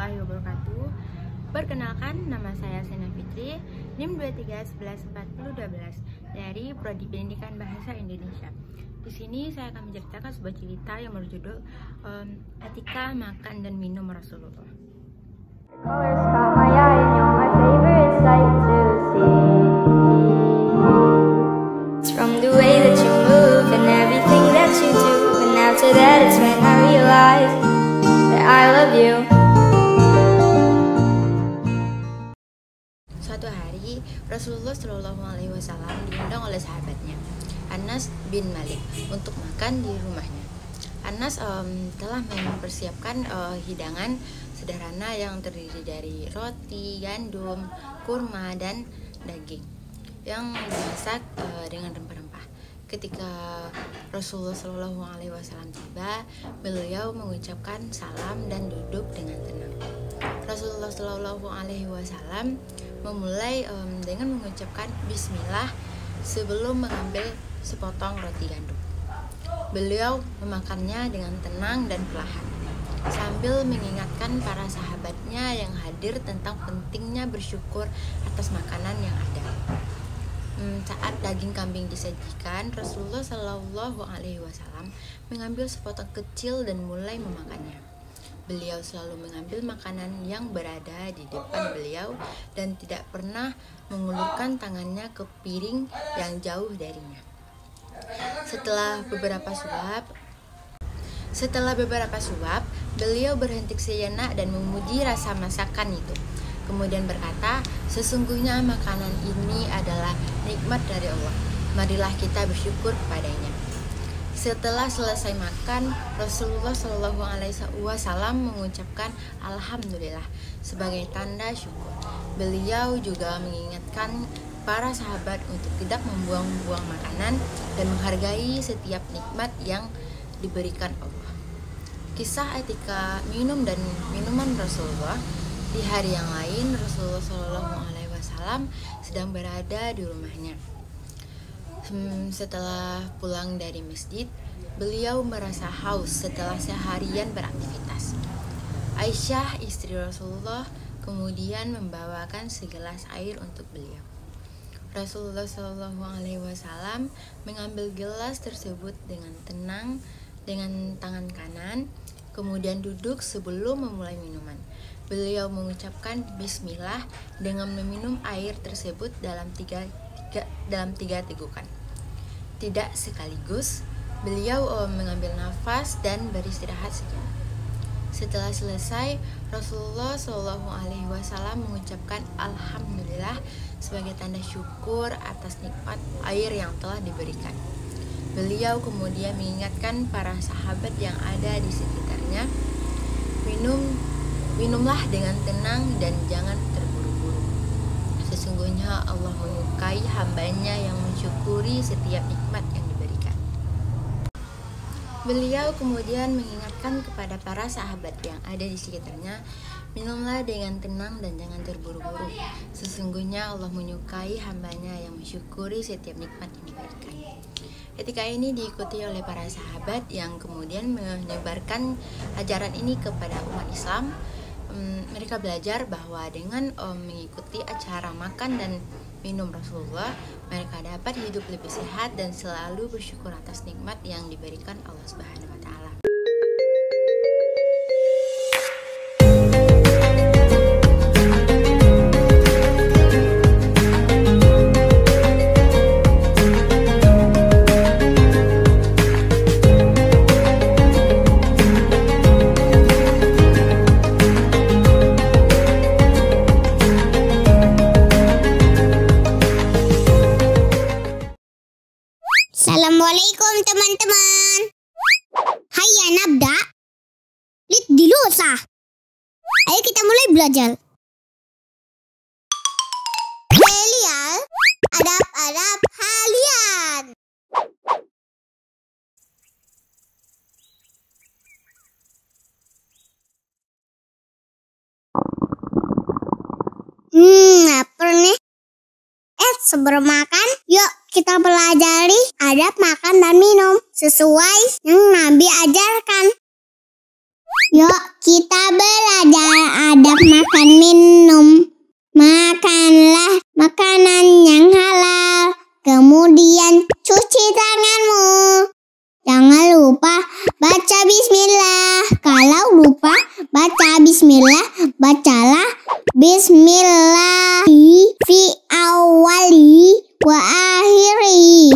warahmatullahi wabarakatuh. Perkenalkan, nama saya Sena Fitri, NIM 23114012 dari Prodi Pendidikan Bahasa Indonesia. Di sini saya akan menceritakan sebuah cerita yang berjudul Etika Makan dan Minum Rasulullah. From the way that you move and everything that you do, and after that it's when I realize that I love you. Suatu hari Rasulullah Shallallahu Alaihi Wasallam diundang oleh sahabatnya Anas bin Malik untuk makan di rumahnya. Anas telah mempersiapkan hidangan sederhana yang terdiri dari roti, gandum, kurma, dan daging yang dimasak dengan rempah-rempah. Ketika Rasulullah Shallallahu Alaihi Wasallam tiba, beliau mengucapkan salam dan duduk dengan tenang. Rasulullah Shallallahu Alaihi Wasallam memulai dengan mengucapkan Bismillah sebelum mengambil sepotong roti gandum. Beliau memakannya dengan tenang dan perlahan, sambil mengingatkan para sahabatnya yang hadir tentang pentingnya bersyukur atas makanan yang ada. Saat daging kambing disajikan, Rasulullah Shallallahu Alaihi Wasallam mengambil sepotong kecil dan mulai memakannya. Beliau selalu mengambil makanan yang berada di depan beliau dan tidak pernah mengulurkan tangannya ke piring yang jauh darinya. Setelah beberapa suap, beliau berhenti sejenak dan memuji rasa masakan itu. Kemudian berkata, sesungguhnya makanan ini adalah nikmat dari Allah. Marilah kita bersyukur kepadanya. Setelah selesai makan, Rasulullah Shallallahu Alaihi Wasallam mengucapkan Alhamdulillah sebagai tanda syukur. Beliau juga mengingatkan para sahabat untuk tidak membuang-buang makanan dan menghargai setiap nikmat yang diberikan Allah. Kisah etika minum dan minuman Rasulullah. Di hari yang lain, Rasulullah Shallallahu Alaihi Wasallam sedang berada di rumahnya. Setelah pulang dari masjid, beliau merasa haus setelah seharian beraktivitas. Aisyah, istri Rasulullah, kemudian membawakan segelas air untuk beliau. Rasulullah Shallallahu Alaihi Wasallam mengambil gelas tersebut dengan tenang dengan tangan kanan, kemudian duduk sebelum memulai minuman. Beliau mengucapkan Bismillah dengan meminum air tersebut dalam tiga tegukan. Tidak sekaligus, beliau mengambil nafas dan beristirahat sejenak. Setelah selesai, Rasulullah Shallallahu Alaihi Wasallam mengucapkan Alhamdulillah sebagai tanda syukur atas nikmat air yang telah diberikan. Beliau kemudian mengingatkan para sahabat yang ada di sekitarnya, minumlah dengan tenang dan jangan terburu-buru. Sesungguhnya Allah menyukai hambanya yang mensyukuri setiap nikmat yang diberikan. Beliau kemudian mengingatkan kepada para sahabat yang ada di sekitarnya, minumlah dengan tenang dan jangan terburu-buru. Sesungguhnya Allah menyukai hambanya yang mensyukuri setiap nikmat yang diberikan. Etika ini diikuti oleh para sahabat yang kemudian menyebarkan ajaran ini kepada umat Islam. Mereka belajar bahwa dengan mengikuti acara makan dan minum Rasulullah, mereka dapat hidup lebih sehat dan selalu bersyukur atas nikmat yang diberikan Allah Subhanahu wa Ta'ala. Assalamualaikum teman-teman. Hayya nabda. Lid dilusa. Ayo kita mulai belajar. Kalian, adab-adab kalian. Lapar nih. Sebelum makan, yuk kita pelajari adab makan dan minum sesuai yang Nabi ajarkan. Yuk kita belajar adab makan minum. Makanlah makanan yang halal. Kemudian cuci tanganmu. Jangan lupa baca bismillah. Kalau lupa baca bismillah, bacalah bismillah fi awali wa akhiri.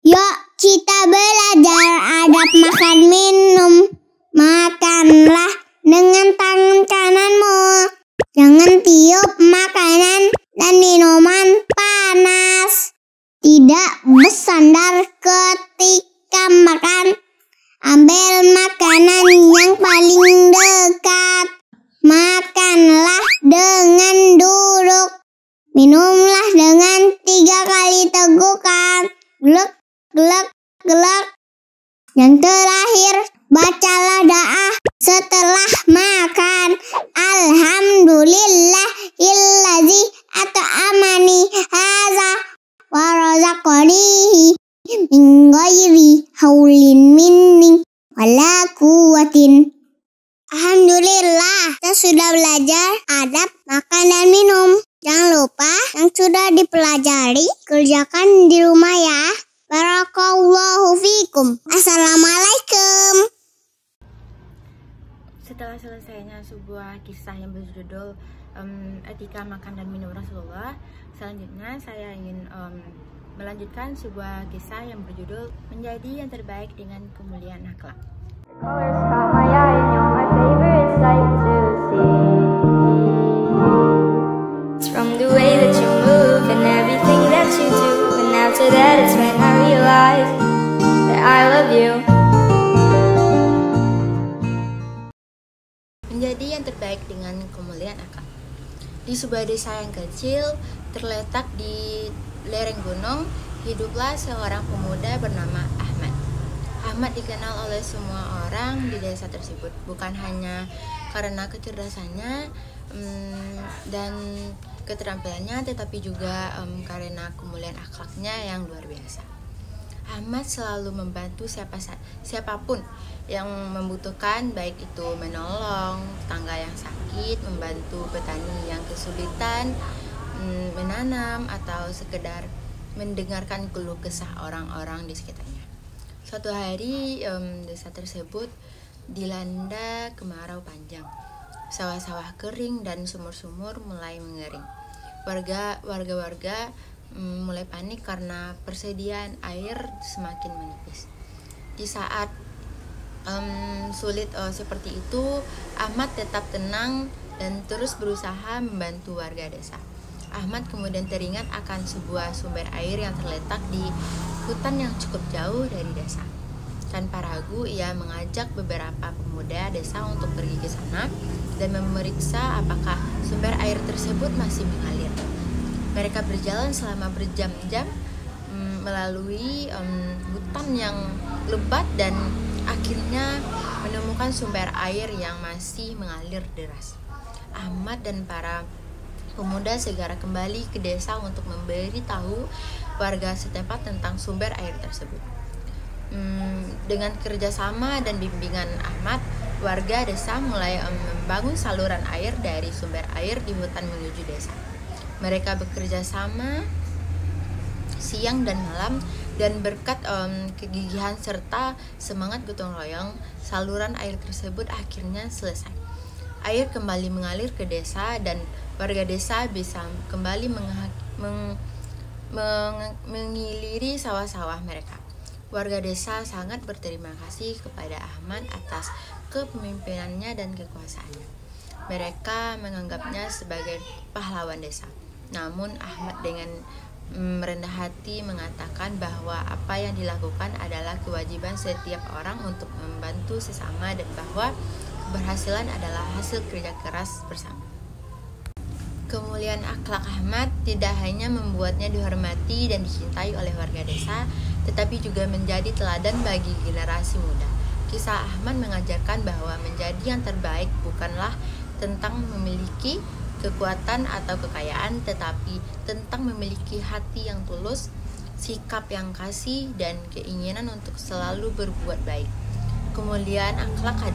Yuk kita belajar adab makan minum. Makanlah dengan tangan kananmu. Jangan tiup makanan dan minuman panas. Tidak bersandar ketika makan. Ambil makanan yang paling dekat. Makanlah dengan duduk. Minumlah dengan 3 kali tegukan. Glek, glek, glek. Yang terakhir, bacalah doa setelah makan. Alhamdulillahillazi at'amani hadza wa razaqani min ghairi haulin minni wala quwwatin. Alhamdulillah, kita sudah belajar adab makan dan minum. Jangan lupa yang sudah dipelajari, kerjakan di rumah ya. Barakallahu fikum. Assalamualaikum. Setelah selesainya sebuah kisah yang berjudul etika makan dan minum Rasulullah, selanjutnya saya ingin melanjutkan sebuah kisah yang berjudul menjadi yang terbaik dengan kemuliaan akhlak. Colors caught my eye and you're my favorite sight to see. It's from the way that you move and everything that you do. And after that it's when I realize that I love you. Menjadi yang terbaik dengan kemuliaan akhlak. Di sebuah desa yang kecil terletak di lereng gunung, hiduplah seorang pemuda bernama Ahmad. Ahmad dikenal oleh semua orang di desa tersebut, bukan hanya karena kecerdasannya dan keterampilannya, tetapi juga karena kemuliaan akhlaknya yang luar biasa. Ahmad selalu membantu siapapun yang membutuhkan, baik itu menolong tetangga yang sakit, membantu petani yang kesulitan menanam, atau sekedar mendengarkan keluh kesah orang-orang di sekitarnya. Suatu hari desa tersebut dilanda kemarau panjang. Sawah-sawah kering dan sumur-sumur mulai mengering. Warga-warga mulai panik karena persediaan air semakin menipis. Di saat sulit seperti itu, Ahmad tetap tenang dan terus berusaha membantu warga desa. Ahmad kemudian teringat akan sebuah sumber air yang terletak di hutan yang cukup jauh dari desa. Tanpa ragu, ia mengajak beberapa pemuda desa untuk pergi ke sana dan memeriksa apakah sumber air tersebut masih mengalir. Mereka berjalan selama berjam-jam melalui hutan yang lebat dan akhirnya menemukan sumber air yang masih mengalir deras. Ahmad dan para pemuda segera kembali ke desa untuk memberitahu warga setempat tentang sumber air tersebut. Dengan kerjasama dan bimbingan Ahmad, warga desa mulai membangun saluran air dari sumber air di hutan menuju desa. Mereka bekerja sama siang dan malam, dan berkat kegigihan serta semangat gotong royong, saluran air tersebut akhirnya selesai. Air kembali mengalir ke desa dan warga desa bisa kembali mengiliri sawah-sawah mereka. Warga desa sangat berterima kasih kepada Ahmad atas kepemimpinannya dan kekuasaannya. Mereka menganggapnya sebagai pahlawan desa. Namun Ahmad dengan merendah hati mengatakan bahwa apa yang dilakukan adalah kewajiban setiap orang untuk membantu sesama dan bahwa keberhasilan adalah hasil kerja keras bersama. Kemuliaan akhlak Ahmad tidak hanya membuatnya dihormati dan dicintai oleh warga desa, tetapi juga menjadi teladan bagi generasi muda. Kisah Ahmad mengajarkan bahwa menjadi yang terbaik bukanlah tentang memiliki kekuatan atau kekayaan, tetapi tentang memiliki hati yang tulus, sikap yang kasih, dan keinginan untuk selalu berbuat baik. Kemuliaan akhlak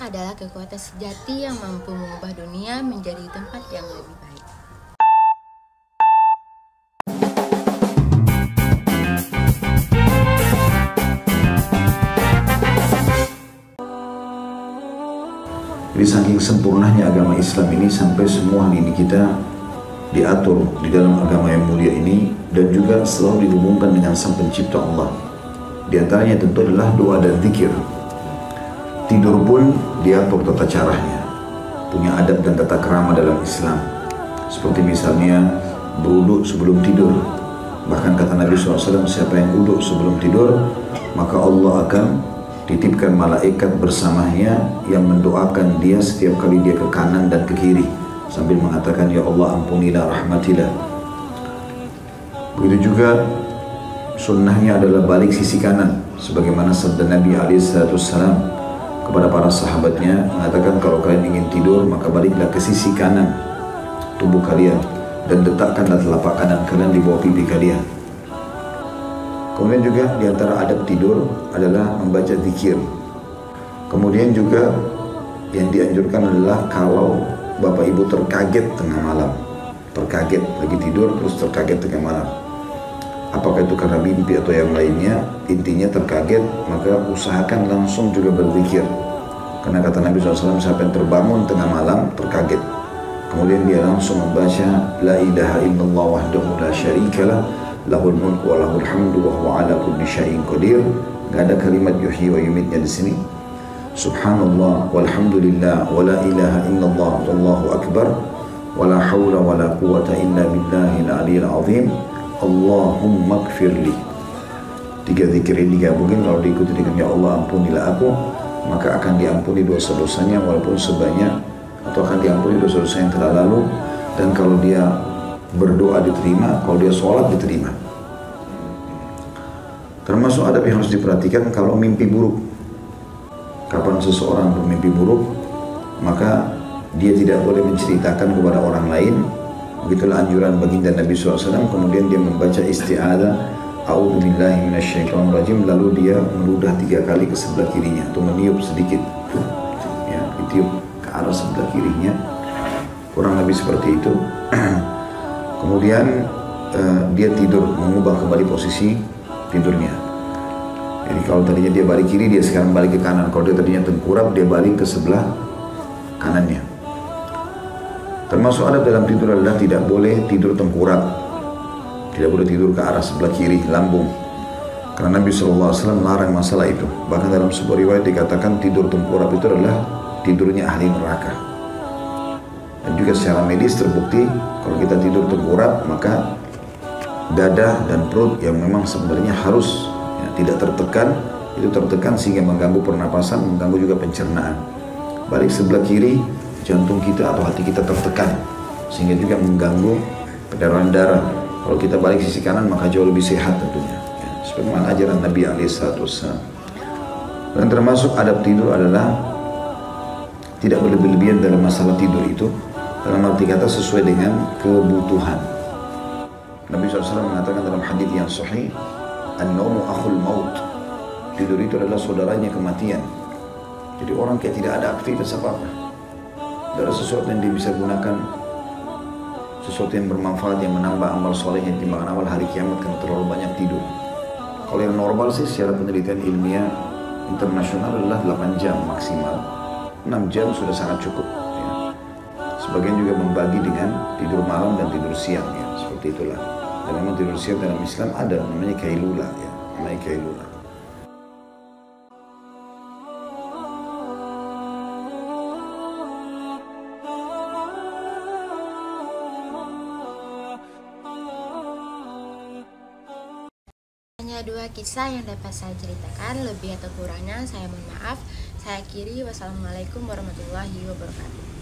adalah kekuatan sejati yang mampu mengubah dunia menjadi tempat yang lebih baik. Jadi saking sempurnanya agama Islam ini sampai semua hal ini kita diatur di dalam agama yang mulia ini, dan juga selalu dihubungkan dengan Sang Pencipta Allah. Di antaranya tentu adalah doa dan zikir. Tidur pun diatur tata caranya, punya adab dan tata krama dalam Islam. Seperti misalnya berwudu sebelum tidur. Bahkan kata Nabi SAW, siapa yang wudu sebelum tidur, maka Allah akan titipkan malaikat bersamanya yang mendoakan dia setiap kali dia ke kanan dan ke kiri sambil mengatakan, ya Allah ampunilah, rahmatilah. Begitu juga sunnahnya adalah balik sisi kanan, sebagaimana sabda Nabi SAW kepada para sahabatnya mengatakan, kalau kalian ingin tidur maka baliklah ke sisi kanan tubuh kalian dan letakkanlah telapak kanan kalian di bawah pipi kalian. Kemudian juga di antara adab tidur adalah membaca zikir. Kemudian juga yang dianjurkan adalah kalau bapak ibu terkaget tengah malam, terkaget lagi tidur terus terkaget tengah malam, apakah itu karena mimpi atau yang lainnya, intinya terkaget, maka usahakan langsung juga berzikir. Karena kata Nabi SAW, siapa yang terbangun tengah malam terkaget, kemudian dia langsung membaca la ilaha illallah wahdahu la syarikalah lahul mulku wa lahul hamdu wa huwa ala kulli syai'in qadir. Gak ada kalimat yuhyi wa yumitnya di sini. Subhanallah walhamdulillah wa la ilaha illallah wallahu akbar wa la hawla wa la quwata illa billahil aliyil azim. Allahumma gfirli. 3 zikir ini digabungin, kalau diikuti dengan ya Allah ampunilah aku, maka akan diampuni dosa-dosanya walaupun sebanyak, atau akan diampuni dosa-dosa yang telah lalu. Dan kalau dia berdoa diterima, kalau dia sholat diterima. Termasuk adab yang harus diperhatikan kalau mimpi buruk. Kapan seseorang bermimpi buruk, maka dia tidak boleh menceritakan kepada orang lain. Begitulah anjuran baginda Nabi SAW. Kemudian dia membaca isti'adzah, a'udzubillahi minasyaitonirrajim, lalu dia meludah 3 kali ke sebelah kirinya atau meniup sedikit, ya, ditiup ke arah sebelah kirinya, kurang lebih seperti itu. Kemudian dia tidur, mengubah kembali posisi tidurnya. Jadi kalau tadinya dia balik kiri, dia sekarang balik ke kanan. Kalau dia tadinya tengkurap, dia balik ke sebelah kanannya. Termasuk adab dalam tidur adalah tidak boleh tidur tengkurap, tidak boleh tidur ke arah sebelah kiri, lambung. Karena Nabi SAW melarang masalah itu. Bahkan dalam sebuah riwayat dikatakan tidur tengkurap itu adalah tidurnya ahli neraka. Dan juga secara medis terbukti kalau kita tidur tengkurap, maka dada dan perut yang memang sebenarnya harus tidak tertekan, itu tertekan sehingga mengganggu pernapasan, mengganggu juga pencernaan. Balik sebelah kiri, jantung kita atau hati kita tertekan sehingga juga mengganggu peredaran darah. Kalau kita balik sisi kanan maka jauh lebih sehat tentunya, ya, sebagaimana ajaran Nabi SAW. Dan termasuk adab tidur adalah tidak berlebih-lebihan dalam masalah tidur itu, dalam arti kata sesuai dengan kebutuhan. Nabi SAW mengatakan dalam hadis yang sahih, an-naumu akhul maut, tidur itu adalah saudaranya kematian. Jadi orang kayak tidak ada aktivitas apa-apa, tidak ada sesuatu yang dia bisa gunakan, sesuatu yang bermanfaat, yang menambah amal solehnya timbangan amal hari kiamat, karena terlalu banyak tidur. Kalau yang normal sih secara penelitian ilmiah internasional adalah 8 jam maksimal, 6 jam sudah sangat cukup, ya. Sebagian juga membagi dengan tidur malam dan tidur siang, ya, seperti itulah. Dan memang tidur siang dalam Islam ada namanya kailula, ya, namanya kailula. Hanya 2 kisah yang dapat saya ceritakan, lebih atau kurangnya saya mohon maaf. Saya akhiri, wassalamualaikum warahmatullahi wabarakatuh.